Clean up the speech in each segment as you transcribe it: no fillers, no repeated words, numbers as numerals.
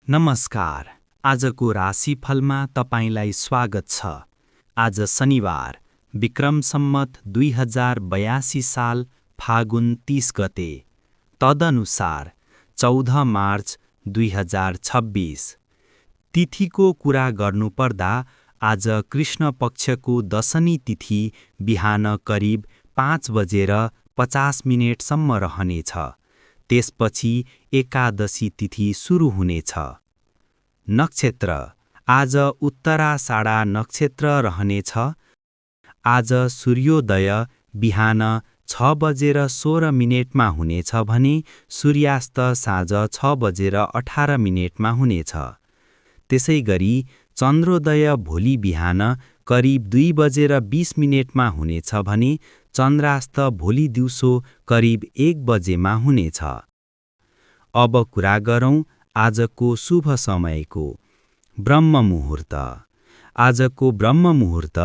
नमस्कार। आजको राशिफलमा तपाईंलाई स्वागत छ। आज शनिबार, विक्रम सम्वत 2082 साल फागुन 30 गते, तदनुसार 14 मार्च 2026। तिथिको कुरा गर्नुपर्दा आज कृष्ण पक्षको दशमी तिथि बिहान करिब 5:50 सम्म रहनेछ। त्यसपछि एकादशी तिथि सुरु हुनेछ। नक्षत्र आज उत्तराषाढा नक्षत्र रहनेछ। आज सूर्योदय बिहान 6:16 हुनेछ भने सूर्यास्त साँझ 6:18 हुनेछ। त्यसैगरी चन्द्रोदय भोलि बिहान करिब 2:20 हुनेछ भने चन्द्रास्त भोलि दिउँसो करिब 1 बजेमा हुनेछ। अब कुरा गरौँ आजको शुभ समयको। ब्रह्म मुहुर्त। आजको ब्रह्म मुहुर्त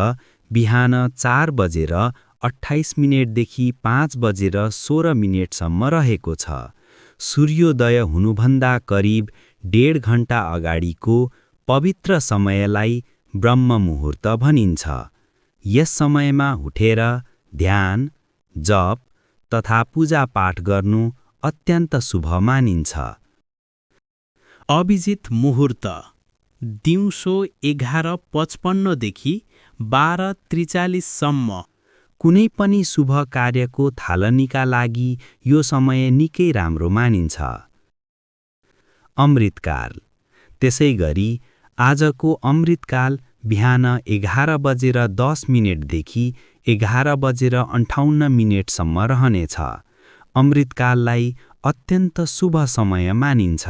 बिहान 4:28 देखि 5:16 सम्म रहेको छ। सूर्योदय हुनुभन्दा करिब 1.5 घण्टा अगाडिको पवित्र समयलाई ब्रह्म मुहुर्त भनिन्छ। यस समयमा उठेर ध्यान, जप तथा पूजापाठ गर्नु अत्यन्त शुभ मानिन्छ। अभिजित मुहुर्त दिउँसो 11:55 देखि 12:43 सम्म। कुनै पनि शुभ कार्यको थालनीका लागि यो समय निकै राम्रो मानिन्छ। अमृतकाल। त्यसैगरी आजको अमृतकाल बिहान 11:10 देखि 11:58 सम्म रहनेछ। अमृतकाललाई अत्यन्त शुभ समय मानिन्छ।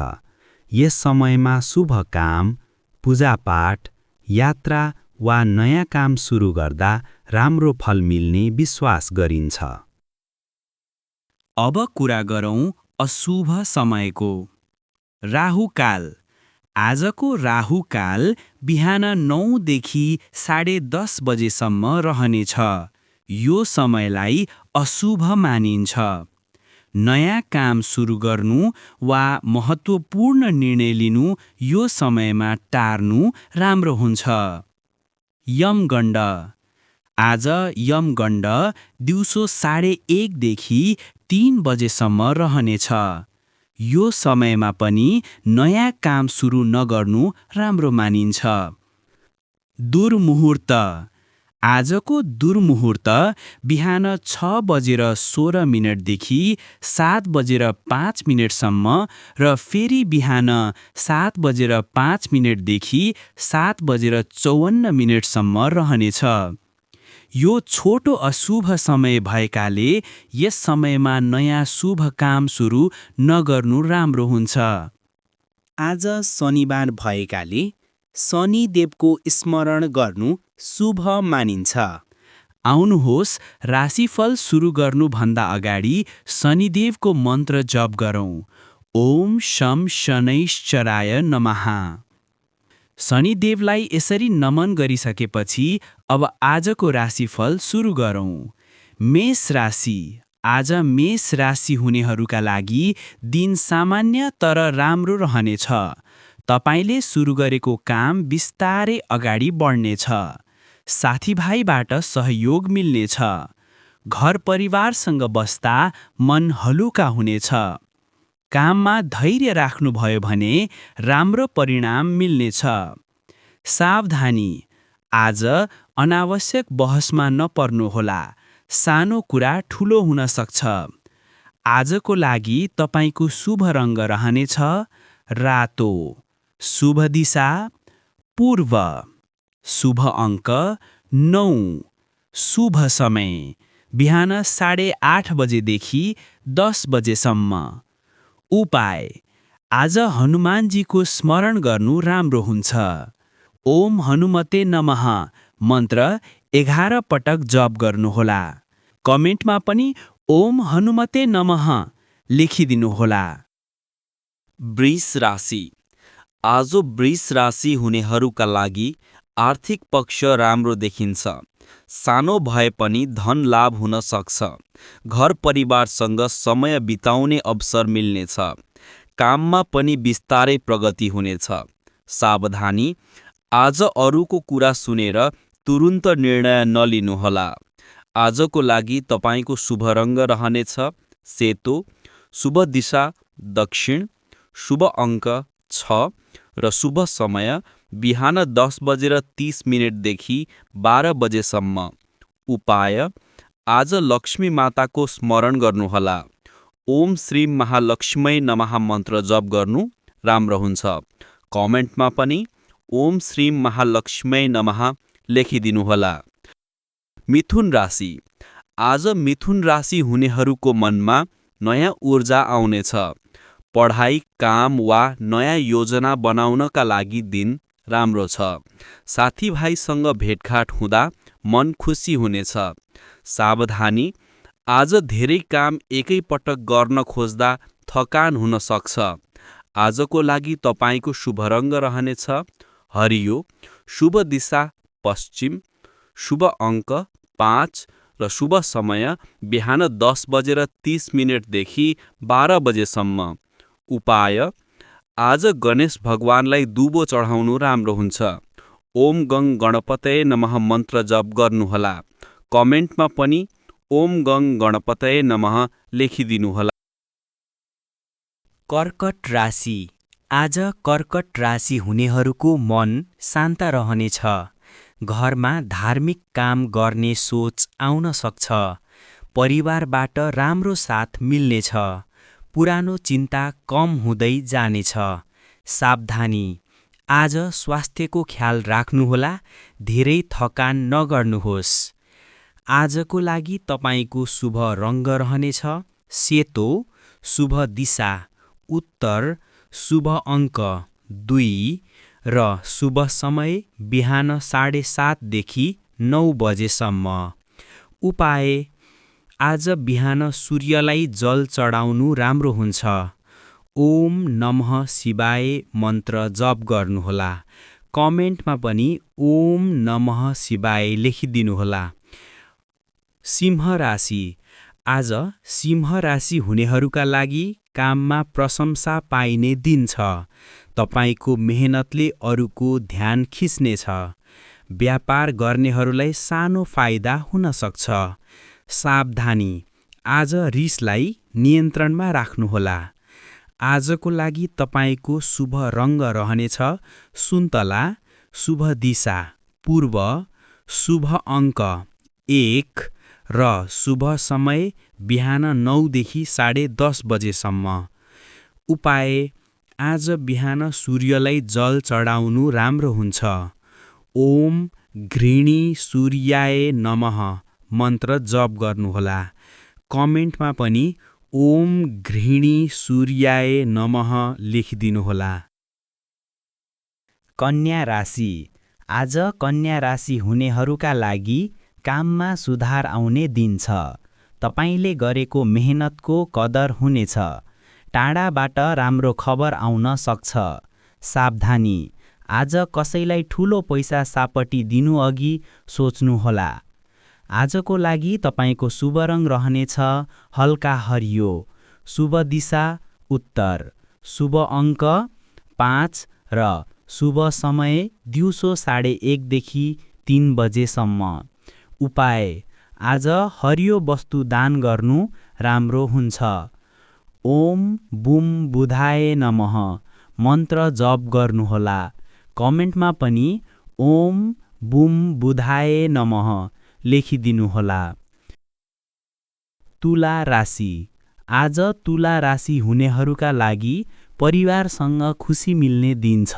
यस समयमा शुभ काम, पूजापाठ, यात्रा वा नयाँ काम सुरु गर्दा राम्रो फल मिल्ने विश्वास गरिन्छ। अब कुरा गरौँ अशुभ समयको। राहुकाल। आजको राहुकाल बिहान 9 देखि 10:30 बजेसम्म रहनेछ। यो समयलाई अशुभ मानिन्छ। नयाँ काम सुरु गर्नु वा महत्त्वपूर्ण निर्णय लिनु यो समयमा टार्नु राम्रो हुन्छ। यमगण्ड। आज यमगण्ड दिउँसो 1:30 देखि 3 बजेसम्म रहनेछ। यो समयमा पनि नयाँ काम सुरु नगर्नु राम्रो मानिन्छ। दुर्मुहुर्त। आजको दुर्मुहुर्त बिहान 6:16 देखि 7:05 सम्म र फेरि बिहान 7:05 देखि 7:54 सम्म रहनेछ। यो छोटो अशुभ समय भएकाले यस समयमा नयाँ शुभ काम सुरु नगर्नु राम्रो हुन्छ। आज शनिबार भएकाले शनिदेवको स्मरण गर्नु शुभ मानिन्छ। आउनुहोस् राशिफल सुरु गर्नुभन्दा अगाडि शनिदेवको मन्त्र जप गरौँ। ओम शं शनैश्चराय नमः। शनिदेवलाई यसरी नमन गरिसकेपछि अब आजको राशिफल सुरु गरौँ। मेष राशि। आज मेष राशि हुनेहरूका लागि दिन सामान्य तर राम्रो रहनेछ। तपाईले सुरु गरेको काम बिस्तारै अगाडि बढ्नेछ। साथीभाइबाट सहयोग मिल्नेछ। घर परिवारसँग बस्दा मन हलुका हुनेछ। काममा धैर्य राख्नुभयो भने राम्रो परिणाम मिल्नेछ। सावधानी। आज अनावश्यक बहसमा नपर्नुहोला। सानो कुरा ठुलो हुन सक्छ। आजको लागि तपाईको शुभ रङ्ग रहनेछ रातो। शुभ दिशा पूर्व। शुभ अङ्क 9। शुभ समय बिहान 8:30 बजेदेखि 10 बजेसम्म। उपाय आज हनुमानजीको स्मरण गर्नु राम्रो हुन्छ। ओम हनुमते नमः मन्त्र 11 पटक जप गर्नुहोला। कमेन्टमा पनि ओम हनुमते नमः लेखिदिनुहोला। वृष राशि। आज वृष राशि हुनेहरूका लागि आर्थिक पक्ष राम्रो देखिन्छ। सानो भए पनि धन लाभ हुन सक्छ। घर परिवारसँग समय बिताउने अवसर मिल्नेछ। काममा पनि बिस्तारै प्रगति हुनेछ। सावधानी, आज अरूको कुरा सुनेर तुरुन्त निर्णय नलिनुहोला। आजको लागि तपाईको शुभ रङ्ग रहनेछ सेतो, शुभ दिशा दक्षिण, शुभ अङ्क 6 र शुभ समय बिहान 10:30 देखि 12 बजेसम्म। उपाय, आज लक्ष्मी माताको स्मरण गर्नुहोला। ओम श्री महालक्ष्मै नमः मन्त्र जप गर्नु राम्रो हुन्छ। कमेन्टमा पनि ओम श्री महालक्ष्मै नमः लेखिदिनुहोला। मिथुन राशि, आज मिथुन राशि हुनेहरूको मनमा नयाँ ऊर्जा आउनेछ। पढाइ, काम वा नयाँ योजना बनाउनका लागि दिन राम्रो छ। साथीभाइसँग भेटघाट हुँदा मन खुसी हुनेछ। सावधानी, आज धेरै काम एकैपटक गर्न खोज्दा थकान हुन सक्छ। आजको लागि तपाईको शुभ रङ्ग रहनेछ हरियो, शुभ दिशा पश्चिम, शुभ अङ्क 5 र शुभ समय बिहान 10:30 देखि 12 बजेसम्म। उपाय, आज गणेश भगवानलाई दुबो चढाउनु राम्रो हुन्छ। ओम गङ गणपतये नमः मन्त्र जप गर्नुहोला। कमेन्टमा पनि ओम गङ गणपतये नमः लेखिदिनुहोला। कर्कट राशि, आज कर्कट राशि हुनेहरूको मन शान्त रहनेछ। घरमा धार्मिक काम गर्ने सोच आउन सक्छ। परिवारबाट राम्रो साथ मिल्नेछ। पुरानो चिन्ता कम हुँदै जानेछ। सावधानी, आज स्वास्थ्यको ख्याल राख्नुहोला। धेरै थकान नगर्नुहोस्। आजको लागि तपाईको शुभ रङ्ग रहनेछ सेतो, शुभ दिशा उत्तर, शुभ अङ्क 2 र शुभ समय बिहान 7:30 देखि 9 बजेसम्म। उपाय, आज बिहान सूर्यलाई जल चढाउनु राम्रो हुन्छ। ओम नमः शिवाय मन्त्र जप गर्नुहोला। कमेन्टमा पनि ओम नमः शिवाय लेखिदिनुहोला। सिंह राशि, आज सिंह राशि हुनेहरूका लागि काममा प्रशंसा पाइने दिन छ। तपाईको मेहनतले अरूको ध्यान खिच्नेछ। व्यापार गर्नेहरूलाई सानो फाइदा हुन सक्छ। सावधानी, आज रिसलाई नियन्त्रणमा राख्नुहोला। आजको लागि तपाईको शुभ रङ्ग रहनेछ सुन्तला, शुभ दिशा पूर्व, शुभ अङ्क 1 र शुभ समय बिहान 9 देखि 10:30 बजेसम्म। उपाय, आज बिहान सूर्यलाई जल चढाउनु राम्रो हुन्छ। ओम घृणी सूर्याय नमः मन्त्र जप गर्नुहोला। कमेन्टमा पनि ओम घृणी सूर्याय नमः लेखिदिनुहोला। कन्या राशि, आज कन्या राशि हुनेहरूका लागि काममा सुधार आउने दिन छ। तपाईले गरेको मेहनतको कदर हुनेछ। टाढाबाट राम्रो खबर आउन सक्छ। सावधानी, आज कसैलाई ठूलो पैसा सापटी दिनुअघि सोच्नुहोला। आजको लागि तपाईको शुभ रङ रहनेछ हल्का हरियो, शुभ दिशा उत्तर, शुभ अङ्क 5 र शुभ समय दिउँसो 1:30 देखि 3 बजेसम्म। उपाय, आज हरियो वस्तु दान गर्नु राम्रो हुन्छ। ओम बुम बुधाय नमः मन्त्र जप गर्नुहोला। कमेन्टमा पनि ओम बुम बुधाय नमः लेखिदिनुहोला। तुला राशि, आज तुला राशि हुनेहरूका लागि परिवारसँग खुसी मिल्ने दिन छ।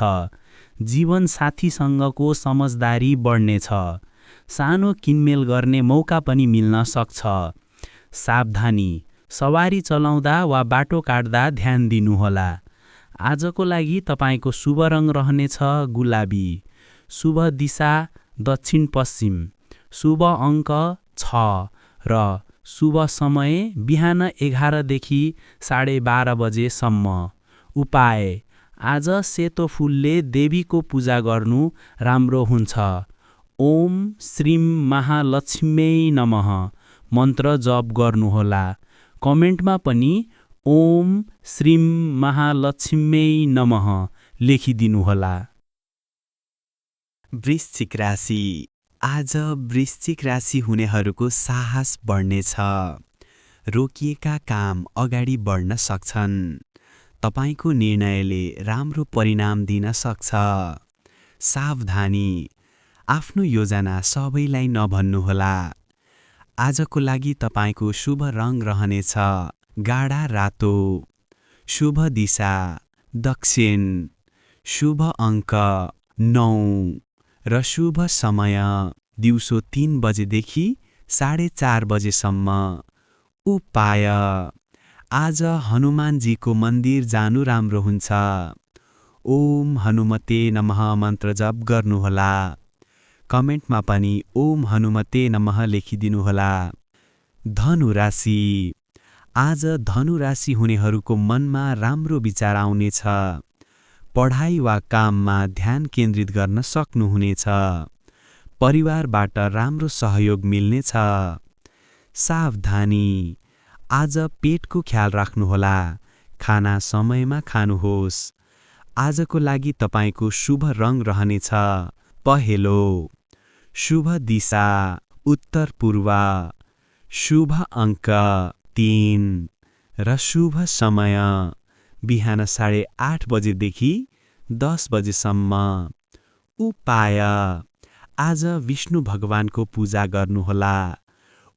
जीवनसाथीसँगको समझदारी बढ्नेछ। सानो किनमेल गर्ने मौका पनि मिल्न सक्छ। सावधानी, सवारी चलाउँदा वा बाटो काट्दा ध्यान दिनुहोला। आजको लागि तपाईको शुभ रङ रहनेछ गुलाबी, शुभ दिशा दक्षिण पश्चिम, शुभ अङ्क 6 र शुभ समय बिहान 11 देखि 12:30 बजेसम्म। उपाय, आज सेतो फुलले देवीको पूजा गर्नु राम्रो हुन्छ। ओम श्रीम महालक्ष्म्यै नमः मन्त्र जप गर्नुहोला। कमेन्टमा पनि ओम श्रीं महालक्ष्म्यै नमः लेखिदिनुहोला। वृश्चिक राशि। आज वृश्चिक राशि हुनेहरूको साहस बढ्नेछ। रोकिएका काम अगाडि बढ्न सक्छन्। तपाईको निर्णयले राम्रो परिणाम दिन सक्छ। सावधानी, आफ्नो योजना सबैलाई नभन्नुहोला। आजको लागि तपाईको शुभ रङ रहनेछ गाढा रातो। शुभ दिशा दक्षिण। शुभ अङ्क 9 र शुभ समय दिउँसो 3 बजेदेखि 4:30 बजेसम्म। उपाय, आज हनुमानजीको मन्दिर जानु राम्रो हुन्छ। ओम हनुमते नमः मन्त्र जप गर्नुहोला। कमेन्टमा पनि ओम हनुमते नमः लेखिदिनुहोला। धनु राशि। आज धनु राशि हुनेहरूको मनमा राम्रो विचार आउनेछ। पढाइ वा काममा ध्यान केन्द्रित गर्न सक्नुहुनेछ। परिवारबाट राम्रो सहयोग मिल्नेछ। सावधानी, आज पेटको ख्याल राख्नुहोला। खाना समयमा खानुहोस्। आजको लागि तपाईको शुभ रङ रहनेछ पहेँलो। शुभ दिशा उत्तर पूर्व। शुभ अङ्क 3 र शुभ समय बिहान 8:30 बजेदेखि 10 बजेसम्म। उपाय, आज विष्णु भगवानको पूजा गर्नुहोला।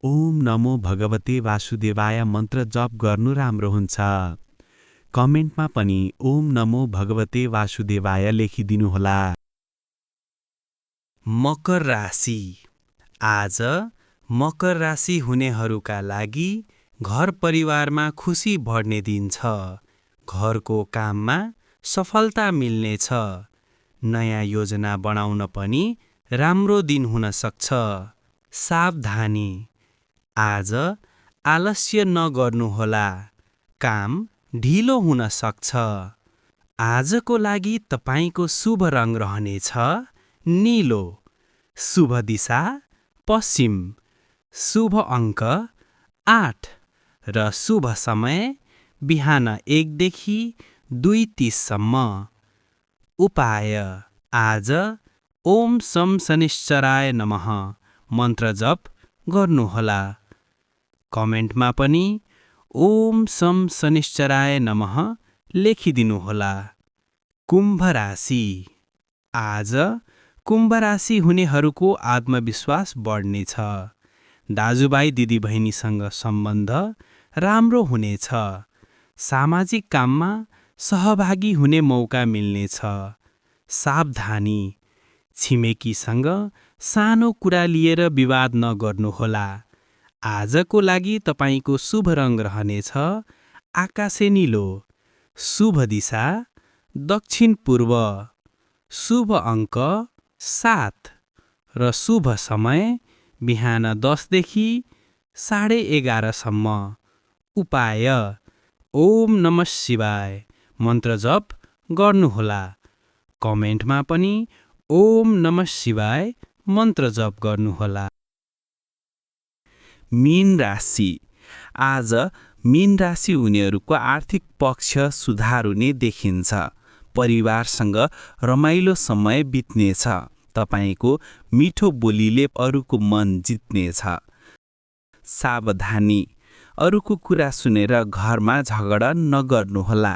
ओम नमो भगवते वासुदेवाय मन्त्र जप गर्नु राम्रो हुन्छ। कमेन्टमा पनि ओम नमो भगवते वासुदेवाय लेखिदिनुहोला। मकर राशि। आज मकर राशि हुनेहरूका लागि घर परिवारमा खुसी बढ्ने दिन छ। घरको काममा सफलता मिल्नेछ। नयाँ योजना बनाउन पनि राम्रो दिन हुन सक्छ। सावधानी, आज आलस्य नगर्नुहोला। काम ढिलो हुन सक्छ। आजको लागि तपाईको शुभ रङ रहनेछ नीलो। शुभ दिशा पश्चिम। शुभ अङ्क 8 र शुभ समय बिहान 1 देखि 2:30 सम्म। उपाय, आज ओम शं शनिश्चराय नमः मन्त्र जप गर्नुहोला। कमेन्टमा पनि ओम शं शनिश्चराय नमः लेखिदिनुहोला। कुम्भ राशि। आज कुम्भ राशि हुनेहरूको आत्मविश्वास बढ्नेछ। दाजुभाइ दिदीबहिनीसँग सम्बन्ध राम्रो हुनेछ। सामाजिक काममा सहभागी हुने मौका मिल्नेछ। सावधानी, छिमेकीसँग सानो कुरा लिएर विवाद नगर्नुहोला। आजको लागि तपाईको शुभ रङ रहनेछ आकाशे नीलो। शुभ दिशा दक्षिण पूर्व। शुभ अङ्क 7 र शुभ समय बिहान 10 देखि 11:30 सम्म। उपाय, ओम नमः शिवाय मन्त्र जप गर्नुहोला। कमेन्टमा पनि ओम नमः शिवाय मन्त्र जप गर्नुहोला। मीन राशि। आज मीन राशि हुनेहरूको आर्थिक पक्ष सुधार हुने देखिन्छ। परिवारसँग रमाइलो समय बित्नेछ। तपाईको मिठो बोलीले अरूको मन जित्नेछ। सावधानी, अरूको कुरा सुनेर घरमा झगडा नगर्नुहोला।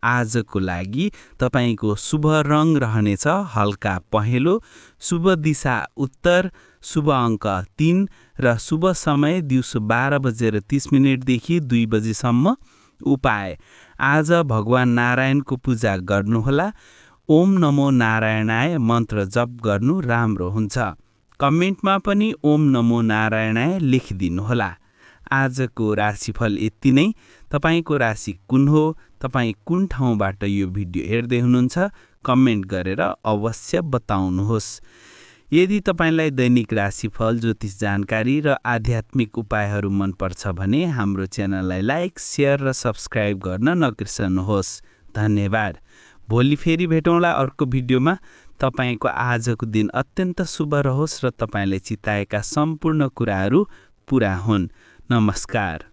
आजको लागि तपाईको शुभ रङ रहनेछ हल्का पहेँलो। शुभ दिशा उत्तर। शुभ अङ्क 3 र शुभ समय दिउँसो 12:30 देखि 2 बजेसम्म। उपाय, आज भगवान नारायणको पूजा गर्नुहोला। ओम नमो नारायणाय मन्त्र जप गर्नु राम्रो हुन्छ। कमेन्टमा पनि ओम नमो नारायणाय लेखिदिनुहोला। आजको राशिफल यति नै। तपाईको राशि कुन हो? तपाईँ कुन ठाउँबाट यो भिडियो हेर्दै हुनुहुन्छ? कमेन्ट गरेर अवश्य बताउनुहोस्। यदि तपाईँलाई दैनिक राशिफल, ज्योतिष जानकारी र आध्यात्मिक उपायहरू मनपर्छ भने हाम्रो च्यानललाई लाइक, सेयर र सब्स्क्राइब गर्न नबिर्सनुहोस्। धन्यवाद। भोलि फेरि भेटौँला अर्को भिडियोमा। तपाईँको आजको दिन अत्यन्त शुभ रहोस् र तपाईँले चिताएका सम्पूर्ण कुराहरू पुरा हुन्। नमस्कार।